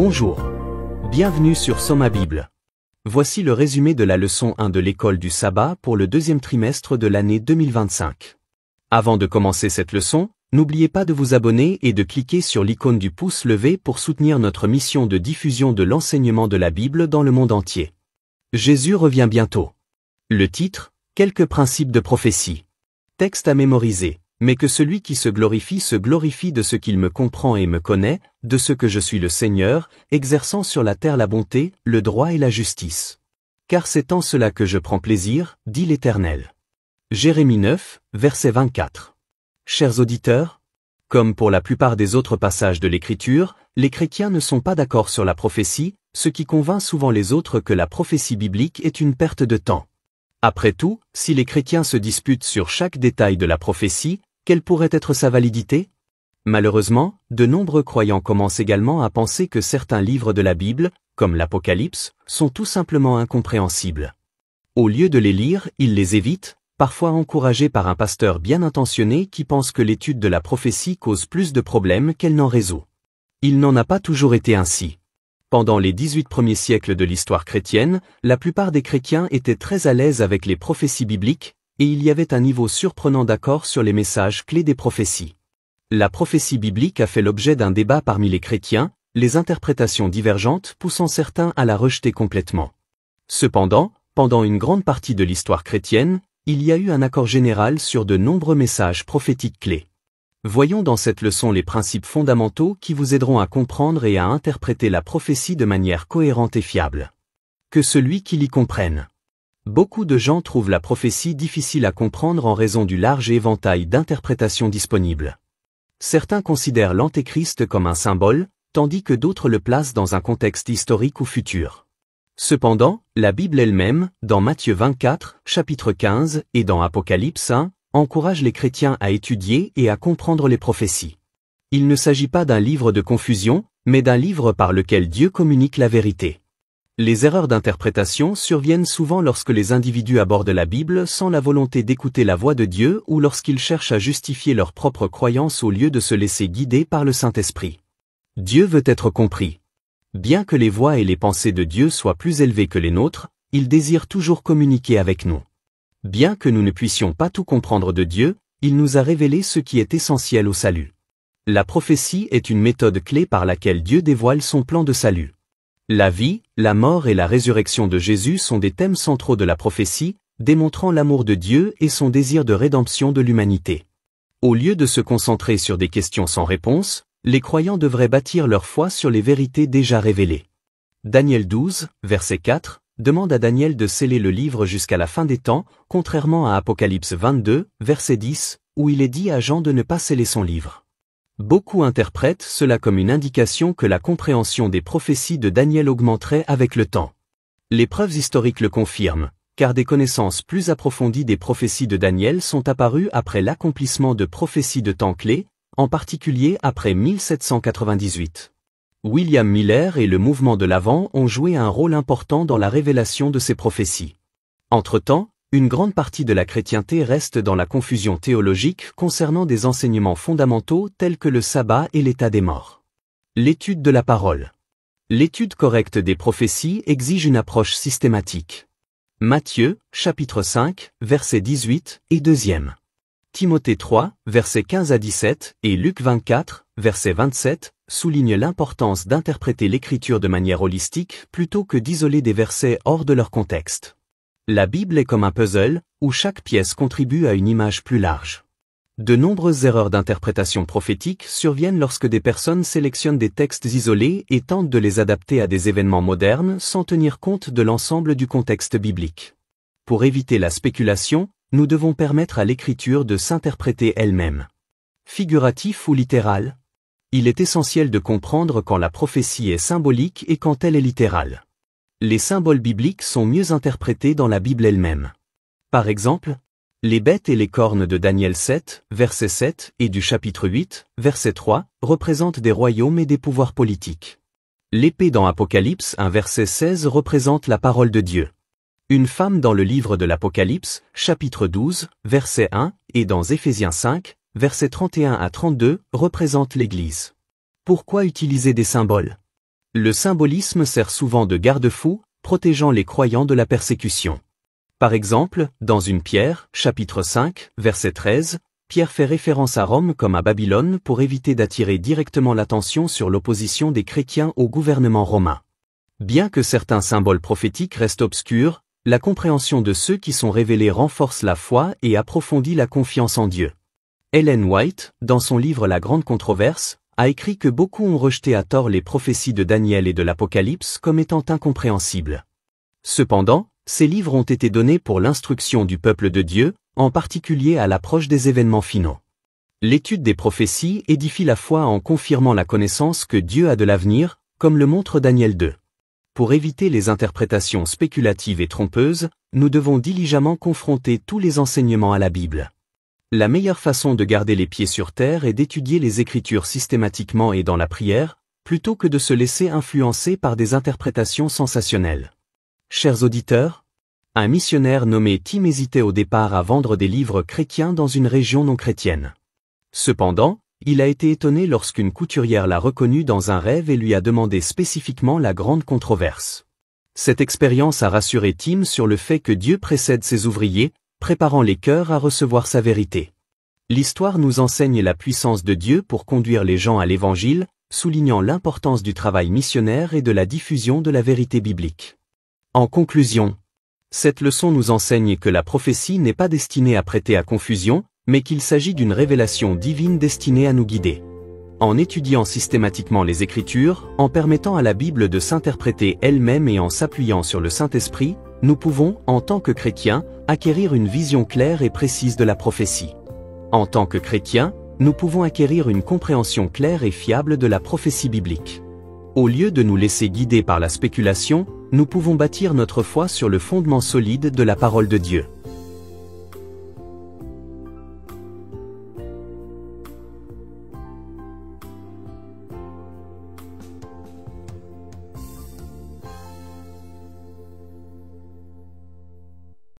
Bonjour. Bienvenue sur Soma Bible. Voici le résumé de la leçon 1 de l'école du sabbat pour le deuxième trimestre de l'année 2025. Avant de commencer cette leçon, n'oubliez pas de vous abonner et de cliquer sur l'icône du pouce levé pour soutenir notre mission de diffusion de l'enseignement de la Bible dans le monde entier. Jésus revient bientôt. Le titre, quelques principes de prophétie. Texte à mémoriser. Mais que celui qui se glorifie de ce qu'il me comprend et me connaît, de ce que je suis le Seigneur, exerçant sur la terre la bonté, le droit et la justice. Car c'est en cela que je prends plaisir, dit l'Éternel. Jérémie 9, verset 24. Chers auditeurs, comme pour la plupart des autres passages de l'Écriture, les chrétiens ne sont pas d'accord sur la prophétie, ce qui convainc souvent les autres que la prophétie biblique est une perte de temps. Après tout, si les chrétiens se disputent sur chaque détail de la prophétie, quelle pourrait être sa validité? Malheureusement, de nombreux croyants commencent également à penser que certains livres de la Bible, comme l'Apocalypse, sont tout simplement incompréhensibles. Au lieu de les lire, ils les évitent, parfois encouragés par un pasteur bien intentionné qui pense que l'étude de la prophétie cause plus de problèmes qu'elle n'en résout. Il n'en a pas toujours été ainsi. Pendant les 18 premiers siècles de l'histoire chrétienne, la plupart des chrétiens étaient très à l'aise avec les prophéties bibliques, et il y avait un niveau surprenant d'accord sur les messages clés des prophéties. La prophétie biblique a fait l'objet d'un débat parmi les chrétiens, les interprétations divergentes poussant certains à la rejeter complètement. Cependant, pendant une grande partie de l'histoire chrétienne, il y a eu un accord général sur de nombreux messages prophétiques clés. Voyons dans cette leçon les principes fondamentaux qui vous aideront à comprendre et à interpréter la prophétie de manière cohérente et fiable. Que celui qui l'y comprenne. Beaucoup de gens trouvent la prophétie difficile à comprendre en raison du large éventail d'interprétations disponibles. Certains considèrent l'Antéchrist comme un symbole, tandis que d'autres le placent dans un contexte historique ou futur. Cependant, la Bible elle-même, dans Matthieu 24, chapitre 15, et dans Apocalypse 1, encourage les chrétiens à étudier et à comprendre les prophéties. Il ne s'agit pas d'un livre de confusion, mais d'un livre par lequel Dieu communique la vérité. Les erreurs d'interprétation surviennent souvent lorsque les individus abordent la Bible sans la volonté d'écouter la voix de Dieu ou lorsqu'ils cherchent à justifier leurs propres croyances au lieu de se laisser guider par le Saint-Esprit. Dieu veut être compris. Bien que les voix et les pensées de Dieu soient plus élevées que les nôtres, il désire toujours communiquer avec nous. Bien que nous ne puissions pas tout comprendre de Dieu, il nous a révélé ce qui est essentiel au salut. La prophétie est une méthode clé par laquelle Dieu dévoile son plan de salut. La vie, la mort et la résurrection de Jésus sont des thèmes centraux de la prophétie, démontrant l'amour de Dieu et son désir de rédemption de l'humanité. Au lieu de se concentrer sur des questions sans réponse, les croyants devraient bâtir leur foi sur les vérités déjà révélées. Daniel 12, verset 4, demande à Daniel de sceller le livre jusqu'à la fin des temps, contrairement à Apocalypse 22, verset 10, où il est dit à Jean de ne pas sceller son livre. Beaucoup interprètent cela comme une indication que la compréhension des prophéties de Daniel augmenterait avec le temps. Les preuves historiques le confirment, car des connaissances plus approfondies des prophéties de Daniel sont apparues après l'accomplissement de prophéties de temps clés, en particulier après 1798. William Miller et le mouvement de l'Avent ont joué un rôle important dans la révélation de ces prophéties. Entre-temps, une grande partie de la chrétienté reste dans la confusion théologique concernant des enseignements fondamentaux tels que le sabbat et l'état des morts. L'étude de la parole. L'étude correcte des prophéties exige une approche systématique. Matthieu, chapitre 5, verset 18 et 2e. Timothée 3, versets 15 à 17 et Luc 24, verset 27, soulignent l'importance d'interpréter l'Écriture de manière holistique plutôt que d'isoler des versets hors de leur contexte. La Bible est comme un puzzle, où chaque pièce contribue à une image plus large. De nombreuses erreurs d'interprétation prophétique surviennent lorsque des personnes sélectionnent des textes isolés et tentent de les adapter à des événements modernes sans tenir compte de l'ensemble du contexte biblique. Pour éviter la spéculation, nous devons permettre à l'Écriture de s'interpréter elle-même. Figuratif ou littéral? Il est essentiel de comprendre quand la prophétie est symbolique et quand elle est littérale. Les symboles bibliques sont mieux interprétés dans la Bible elle-même. Par exemple, les bêtes et les cornes de Daniel 7, verset 7, et du chapitre 8, verset 3, représentent des royaumes et des pouvoirs politiques. L'épée dans Apocalypse 1 verset 16 représente la parole de Dieu. Une femme dans le livre de l'Apocalypse, chapitre 12, verset 1, et dans Éphésiens 5, versets 31 à 32, représente l'Église. Pourquoi utiliser des symboles? Le symbolisme sert souvent de garde-fou, protégeant les croyants de la persécution. Par exemple, dans une Pierre, chapitre 5, verset 13, Pierre fait référence à Rome comme à Babylone pour éviter d'attirer directement l'attention sur l'opposition des chrétiens au gouvernement romain. Bien que certains symboles prophétiques restent obscurs, la compréhension de ceux qui sont révélés renforce la foi et approfondit la confiance en Dieu. Ellen White, dans son livre La Grande Controverse, a écrit que beaucoup ont rejeté à tort les prophéties de Daniel et de l'Apocalypse comme étant incompréhensibles. Cependant, ces livres ont été donnés pour l'instruction du peuple de Dieu, en particulier à l'approche des événements finaux. L'étude des prophéties édifie la foi en confirmant la connaissance que Dieu a de l'avenir, comme le montre Daniel 2. Pour éviter les interprétations spéculatives et trompeuses, nous devons diligemment confronter tous les enseignements à la Bible. La meilleure façon de garder les pieds sur terre est d'étudier les Écritures systématiquement et dans la prière, plutôt que de se laisser influencer par des interprétations sensationnelles. Chers auditeurs, un missionnaire nommé Tim hésitait au départ à vendre des livres chrétiens dans une région non chrétienne. Cependant, il a été étonné lorsqu'une couturière l'a reconnu dans un rêve et lui a demandé spécifiquement La Grande Controverse. Cette expérience a rassuré Tim sur le fait que Dieu précède ses ouvriers, préparant les cœurs à recevoir sa vérité. L'histoire nous enseigne la puissance de Dieu pour conduire les gens à l'Évangile, soulignant l'importance du travail missionnaire et de la diffusion de la vérité biblique. En conclusion, cette leçon nous enseigne que la prophétie n'est pas destinée à prêter à confusion, mais qu'il s'agit d'une révélation divine destinée à nous guider. En étudiant systématiquement les Écritures, en permettant à la Bible de s'interpréter elle-même et en s'appuyant sur le Saint-Esprit, nous pouvons, en tant que chrétiens, acquérir une vision claire et précise de la prophétie. En tant que chrétiens, nous pouvons acquérir une compréhension claire et fiable de la prophétie biblique. Au lieu de nous laisser guider par la spéculation, nous pouvons bâtir notre foi sur le fondement solide de la parole de Dieu.